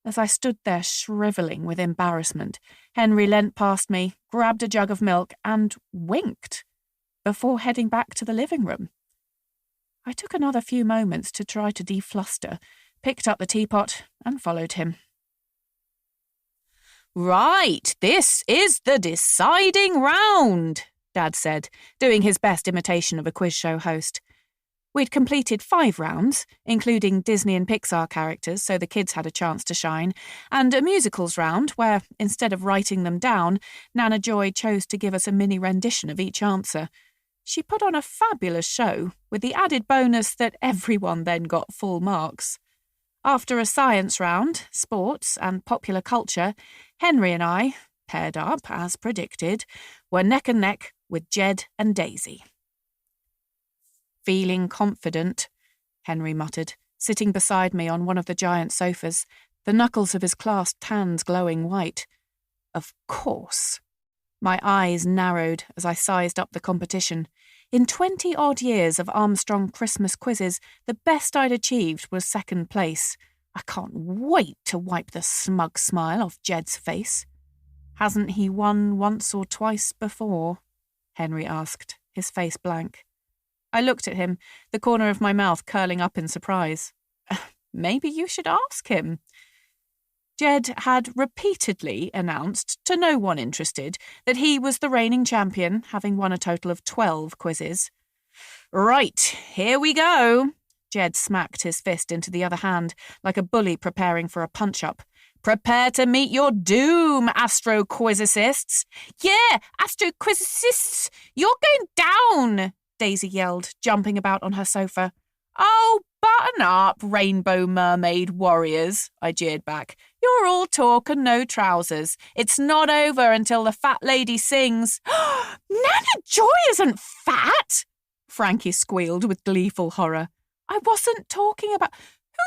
As I stood there shrivelling with embarrassment, Henry leant past me, grabbed a jug of milk and winked before heading back to the living room. I took another few moments to try to defluster, picked up the teapot and followed him. Right, this is the deciding round, Dad said, doing his best imitation of a quiz show host. We'd completed 5 rounds, including Disney and Pixar characters so the kids had a chance to shine, and a musicals round where, instead of writing them down, Nana Joy chose to give us a mini rendition of each answer. She put on a fabulous show, with the added bonus that everyone then got full marks. After a science round, sports, and popular culture, Henry and I, paired up as predicted, were neck and neck with Jed and Daisy. Feeling confident, Henry muttered, sitting beside me on one of the giant sofas, the knuckles of his clasped hands glowing white. Of course. My eyes narrowed as I sized up the competition. In 20-odd years of Armstrong Christmas quizzes, the best I'd achieved was 2nd place. I can't wait to wipe the smug smile off Jed's face. Hasn't he won once or twice before? Henry asked, his face blank. I looked at him, the corner of my mouth curling up in surprise. Maybe you should ask him. Jed had repeatedly announced, to no one interested, that he was the reigning champion, having won a total of 12 quizzes. Right, here we go. Jed smacked his fist into the other hand, like a bully preparing for a punch-up. Prepare to meet your doom, astroquizicists. Yeah, astroquizicists, you're going down, Daisy yelled, jumping about on her sofa. Oh, button up, rainbow mermaid warriors, I jeered back. You're all talk and no trousers. It's not over until the fat lady sings. Nana Joy isn't fat, Frankie squealed with gleeful horror. I wasn't talking about...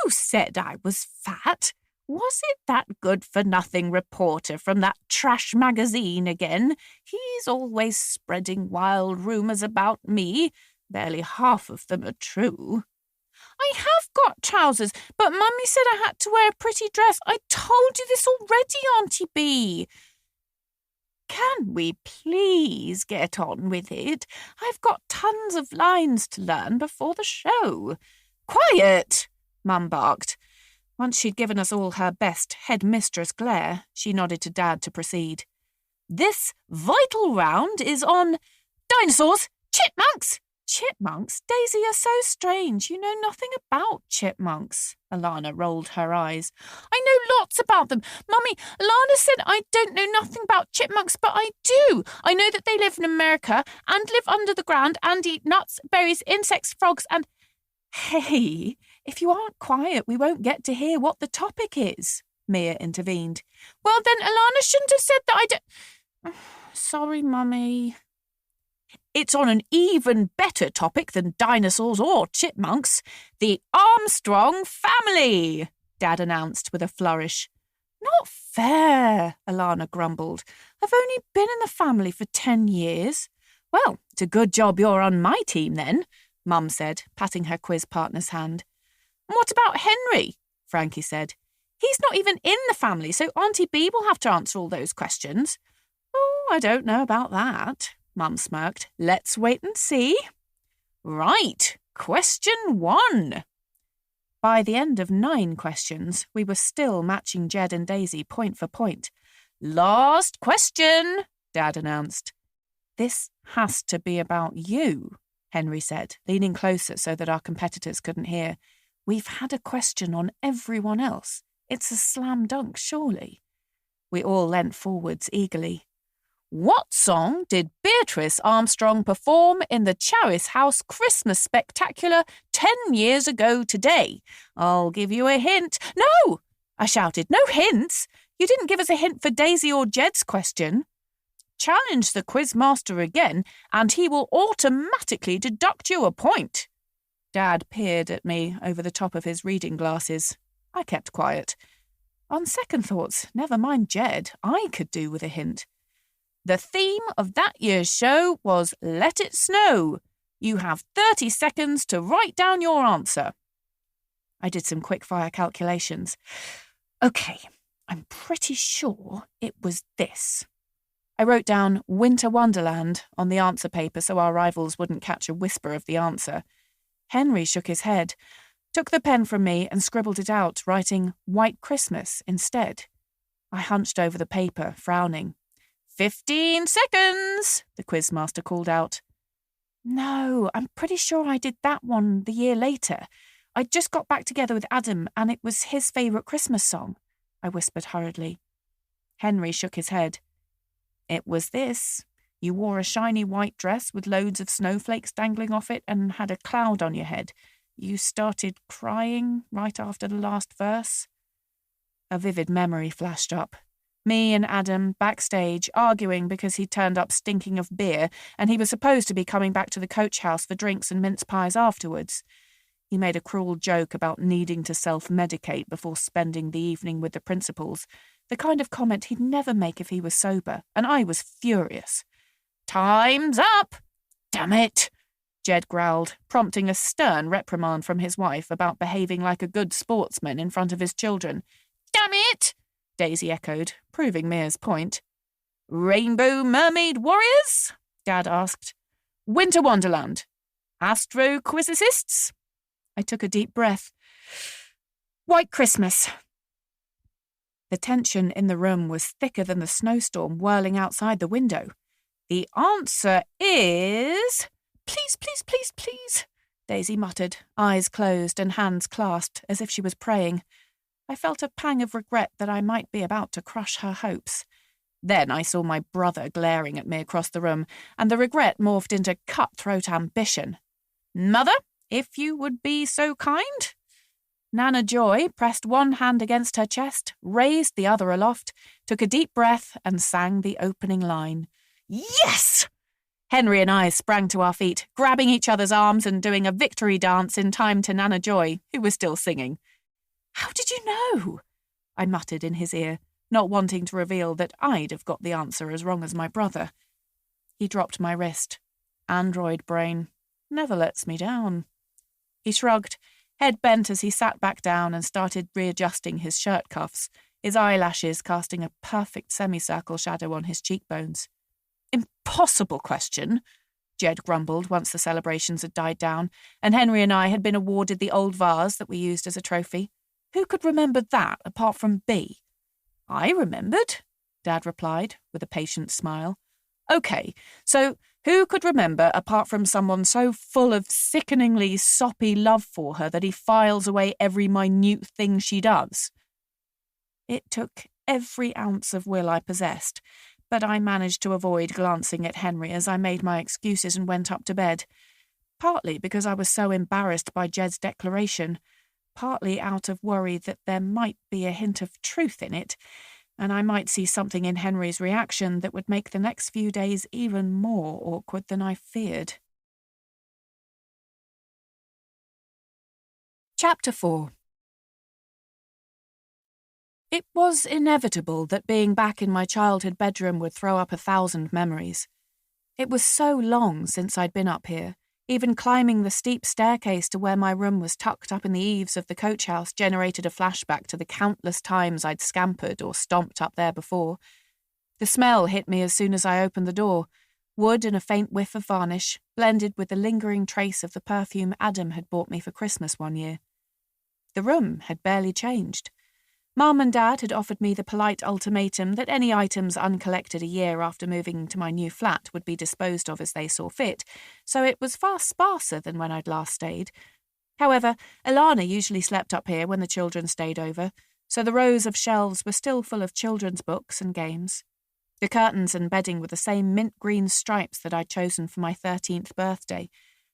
Who said I was fat? Was it that good-for-nothing reporter from that trash magazine again? He's always spreading wild rumours about me. Barely half of them are true. I have got trousers, but Mummy said I had to wear a pretty dress. I told you this already, Auntie Bea. Can we please get on with it? I've got tons of lines to learn before the show. Quiet, Mum barked. Once she'd given us all her best headmistress glare, she nodded to Dad to proceed. This vital round is on dinosaurs, chipmunks. Chipmunks? Daisy, you're so strange. You know nothing about chipmunks. Alana rolled her eyes. I know lots about them. Mummy, Alana said I don't know nothing about chipmunks, but I do. I know that they live in America and live under the ground and eat nuts, berries, insects, frogs, and... Hey, if you aren't quiet, we won't get to hear what the topic is, Mia intervened. Well, then Alana shouldn't have said that I don't... Sorry, Mummy. It's on an even better topic than dinosaurs or chipmunks. The Armstrong family, Dad announced with a flourish. Not fair, Alana grumbled. I've only been in the family for 10 years. Well, it's a good job you're on my team then, Mum said, patting her quiz partner's hand. What about Henry? Frankie said. He's not even in the family, so Auntie Bea will have to answer all those questions. Oh, I don't know about that, Mum smirked. Let's wait and see. Right, question 1. By the end of 9 questions, we were still matching Jed and Daisy point for point. Last question, Dad announced. This has to be about you, Henry said, leaning closer so that our competitors couldn't hear. We've had a question on everyone else. It's a slam dunk, surely. We all leant forwards eagerly. What song did Beatrice Armstrong perform in the Charis House Christmas Spectacular 10 years ago today? I'll give you a hint. No! I shouted. No hints! You didn't give us a hint for Daisy or Jed's question. Challenge the quizmaster again, and he will automatically deduct you a point. Dad peered at me over the top of his reading glasses. I kept quiet. On second thoughts, never mind Jed, I could do with a hint. The theme of that year's show was Let It Snow. You have 30 seconds to write down your answer. I did some quick-fire calculations. Okay, I'm pretty sure it was this. I wrote down Winter Wonderland on the answer paper so our rivals wouldn't catch a whisper of the answer. Henry shook his head, took the pen from me and scribbled it out, writing White Christmas instead. I hunched over the paper, frowning. 15 seconds, the quizmaster called out. No, I'm pretty sure I did that one the year later. I just got back together with Adam and it was his favourite Christmas song, I whispered hurriedly. Henry shook his head. It was this. You wore a shiny white dress with loads of snowflakes dangling off it and had a cloud on your head. You started crying right after the last verse. A vivid memory flashed up. Me and Adam backstage arguing because he turned up stinking of beer and he was supposed to be coming back to the coach house for drinks and mince pies afterwards. He made a cruel joke about needing to self-medicate before spending the evening with the principals, the kind of comment he'd never make if he was sober, and I was furious. Time's up! Damn it! Jed growled, prompting a stern reprimand from his wife about behaving like a good sportsman in front of his children. Damn it! Daisy echoed, proving Mia's point. Rainbow Mermaid Warriors? Dad asked. Winter Wonderland? Astrophysicists? I took a deep breath. White Christmas. The tension in the room was thicker than the snowstorm whirling outside the window. The answer is... Please, please, please, please, Daisy muttered, eyes closed and hands clasped as if she was praying. I felt a pang of regret that I might be about to crush her hopes. Then I saw my brother glaring at me across the room, and the regret morphed into cutthroat ambition. Mother, if you would be so kind. Nana Joy pressed one hand against her chest, raised the other aloft, took a deep breath, and sang the opening line. Yes! Henry and I sprang to our feet, grabbing each other's arms and doing a victory dance in time to Nana Joy, who was still singing. How did you know? I muttered in his ear, not wanting to reveal that I'd have got the answer as wrong as my brother. He dropped my wrist. Android brain. Never lets me down. He shrugged, head bent as he sat back down and started readjusting his shirt cuffs, his eyelashes casting a perfect semicircle shadow on his cheekbones. Impossible question, Jed grumbled once the celebrations had died down, and Henry and I had been awarded the old vase that we used as a trophy. Who could remember that apart from Bea? I remembered. Dad replied, with a patient smile. OK, so who could remember apart from someone so full of sickeningly soppy love for her that he files away every minute thing she does? It took every ounce of will I possessed, but I managed to avoid glancing at Henry as I made my excuses and went up to bed, partly because I was so embarrassed by Jed's declaration, partly out of worry that there might be a hint of truth in it, and I might see something in Henry's reaction that would make the next few days even more awkward than I feared. Chapter 4. It was inevitable that being back in my childhood bedroom would throw up 1,000 memories. It was so long since I'd been up here. Even climbing the steep staircase to where my room was tucked up in the eaves of the coach house generated a flashback to the countless times I'd scampered or stomped up there before. The smell hit me as soon as I opened the door, wood and a faint whiff of varnish, blended with the lingering trace of the perfume Adam had bought me for Christmas one year. The room had barely changed. Mum and Dad had offered me the polite ultimatum that any items uncollected a year after moving to my new flat would be disposed of as they saw fit, so it was far sparser than when I'd last stayed. However, Ilana usually slept up here when the children stayed over, so the rows of shelves were still full of children's books and games. The curtains and bedding were the same mint green stripes that I'd chosen for my 13th birthday,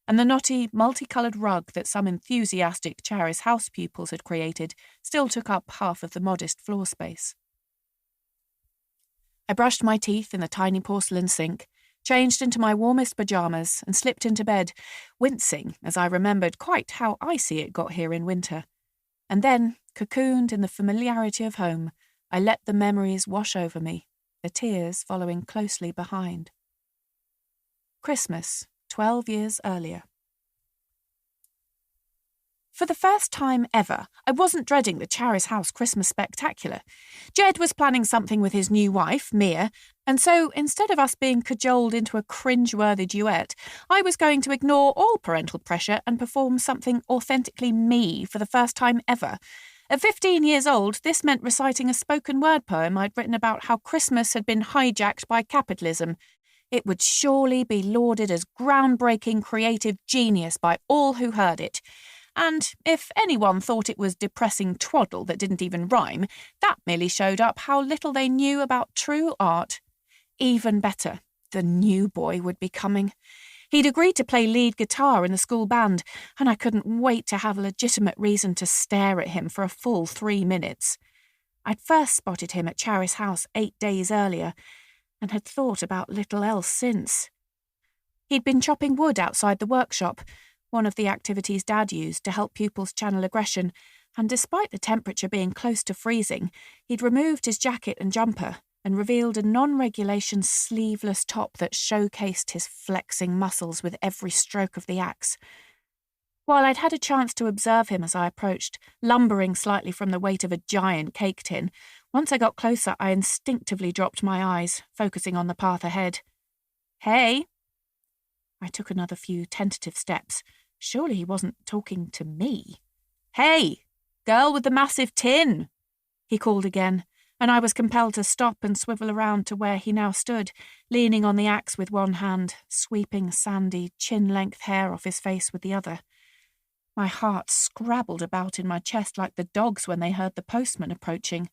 and the knotty, multicoloured rug that some enthusiastic Charis House pupils had created still took up half of the modest floor space. I brushed my teeth in the tiny porcelain sink, changed into my warmest pyjamas, and slipped into bed, wincing as I remembered quite how icy it got here in winter. And then, cocooned in the familiarity of home, I let the memories wash over me, the tears following closely behind. Christmas, 12 years earlier. For the first time ever, I wasn't dreading the Charis House Christmas spectacular. Jed was planning something with his new wife, Mia, and so instead of us being cajoled into a cringe-worthy duet, I was going to ignore all parental pressure and perform something authentically me for the first time ever. At 15 years old, this meant reciting a spoken-word poem I'd written about how Christmas had been hijacked by capitalism. It would surely be lauded as groundbreaking creative genius by all who heard it. And if anyone thought it was depressing twaddle that didn't even rhyme, that merely showed up how little they knew about true art. Even better, the new boy would be coming. He'd agreed to play lead guitar in the school band, and I couldn't wait to have a legitimate reason to stare at him for a full 3 minutes. I'd first spotted him at Charis House 8 days earlier, and had thought about little else since. He'd been chopping wood outside the workshop, one of the activities Dad used to help pupils channel aggression, and despite the temperature being close to freezing, he'd removed his jacket and jumper and revealed a non-regulation sleeveless top that showcased his flexing muscles with every stroke of the axe. While I'd had a chance to observe him as I approached, lumbering slightly from the weight of a giant cake tin, once I got closer I instinctively dropped my eyes, focusing on the path ahead. "Hey!" I took another few tentative steps. Surely he wasn't talking to me. "Hey! Girl with the massive tin!" he called again, and I was compelled to stop and swivel around to where he now stood, leaning on the axe with one hand, sweeping sandy, chin-length hair off his face with the other. My heart scrabbled about in my chest like the dogs when they heard the postman approaching.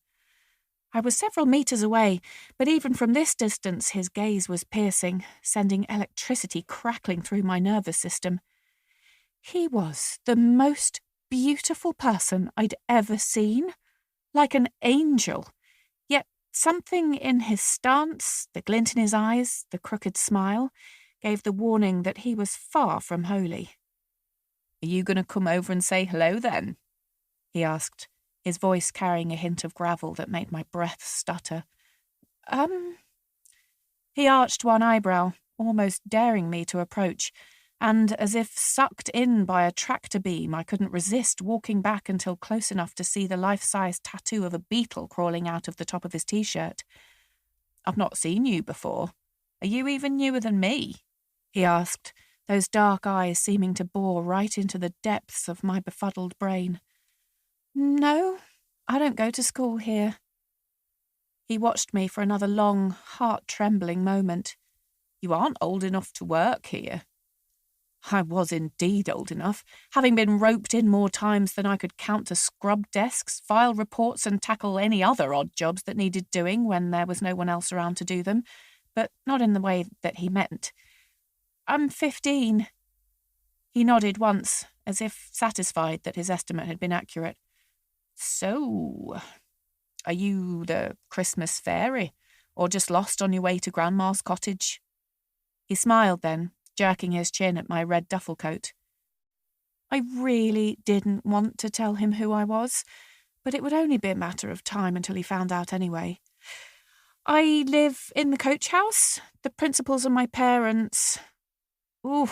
I was several meters away, but even from this distance his gaze was piercing, sending electricity crackling through my nervous system. He was the most beautiful person I'd ever seen, like an angel. Yet something in his stance, the glint in his eyes, the crooked smile, gave the warning that he was far from holy. "Are you going to come over and say hello then?" he asked, his voice carrying a hint of gravel that made my breath stutter. He arched one eyebrow, almost daring me to approach, and as if sucked in by a tractor beam, I couldn't resist walking back until close enough to see the life-size tattoo of a beetle crawling out of the top of his t-shirt. "I've not seen you before. Are you even newer than me?" he asked, those dark eyes seeming to bore right into the depths of my befuddled brain. "No, I don't go to school here." He watched me for another long, heart-trembling moment. "You aren't old enough to work here." I was indeed old enough, having been roped in more times than I could count to scrub desks, file reports and tackle any other odd jobs that needed doing when there was no one else around to do them, but not in the way that he meant. "I'm 15. He nodded once, as if satisfied that his estimate had been accurate. "So, are you the Christmas fairy, or just lost on your way to Grandma's cottage?" He smiled then, jerking his chin at my red duffel coat. I really didn't want to tell him who I was, but it would only be a matter of time until he found out anyway. "I live in the coach house. The principals are my parents." "Ooh,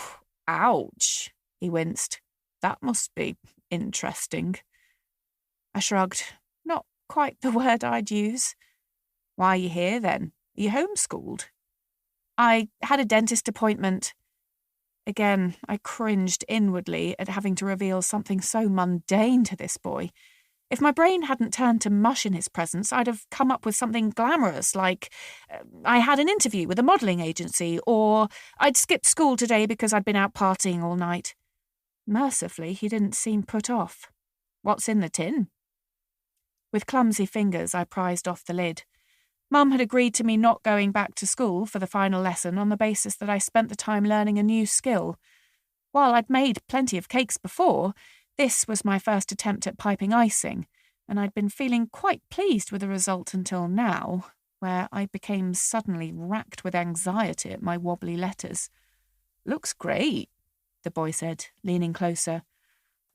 ouch," he winced. "That must be interesting." I shrugged. Not quite the word I'd use. "Why are you here then? Are you homeschooled?" "I had a dentist appointment." Again, I cringed inwardly at having to reveal something so mundane to this boy. If my brain hadn't turned to mush in his presence, I'd have come up with something glamorous like, I had an interview with a modelling agency, or I'd skipped school today because I'd been out partying all night. Mercifully, he didn't seem put off. "What's in the tin?" With clumsy fingers, I prized off the lid. Mum had agreed to me not going back to school for the final lesson on the basis that I spent the time learning a new skill. While I'd made plenty of cakes before, this was my first attempt at piping icing, and I'd been feeling quite pleased with the result until now, where I became suddenly racked with anxiety at my wobbly letters. "Looks great," the boy said, leaning closer.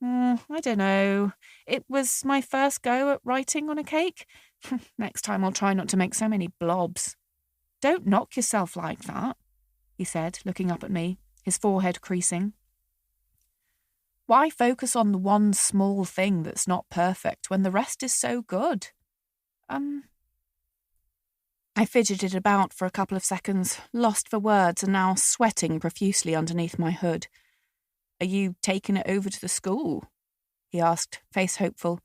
I don't know. It was my first go at writing on a cake. Next time I'll try not to make so many blobs." "Don't knock yourself like that," he said, looking up at me, his forehead creasing. "Why focus on the one small thing that's not perfect when the rest is so good?" I fidgeted about for a couple of seconds, lost for words and now sweating profusely underneath my hood. "Are you taking it over to the school?" he asked, face hopeful.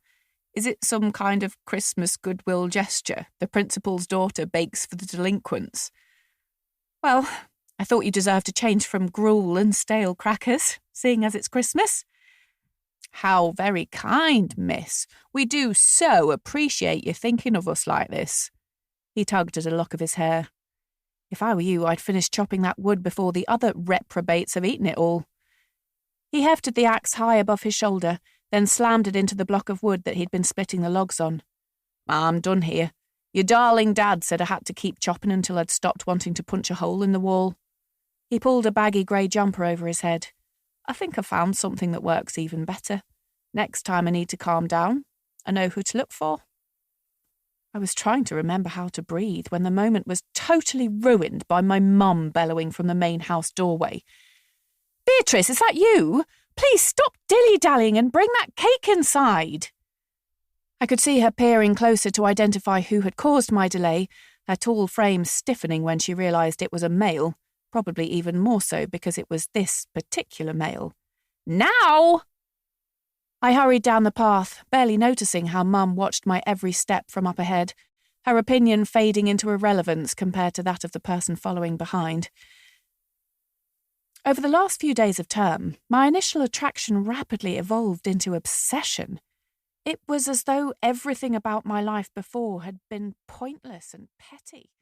"Is it some kind of Christmas goodwill gesture the principal's daughter bakes for the delinquents?" "Well, I thought you deserved a change from gruel and stale crackers, seeing as it's Christmas." "How very kind, miss. We do so appreciate you thinking of us like this." He tugged at a lock of his hair. "If I were you, I'd finish chopping that wood before the other reprobates have eaten it all." He hefted the axe high above his shoulder, then slammed it into the block of wood that he'd been splitting the logs on. "I'm done here. Your darling dad said I had to keep chopping until I'd stopped wanting to punch a hole in the wall." He pulled a baggy grey jumper over his head. "I think I found something that works even better. Next time I need to calm down, I know who to look for." I was trying to remember how to breathe when the moment was totally ruined by my mum bellowing from the main house doorway. "Beatrice, is that you? Please stop dilly-dallying and bring that cake inside." I could see her peering closer to identify who had caused my delay, her tall frame stiffening when she realised it was a male, probably even more so because it was this particular male. "Now!" I hurried down the path, barely noticing how Mum watched my every step from up ahead, her opinion fading into irrelevance compared to that of the person following behind. Over the last few days of term, my initial attraction rapidly evolved into obsession. It was as though everything about my life before had been pointless and petty.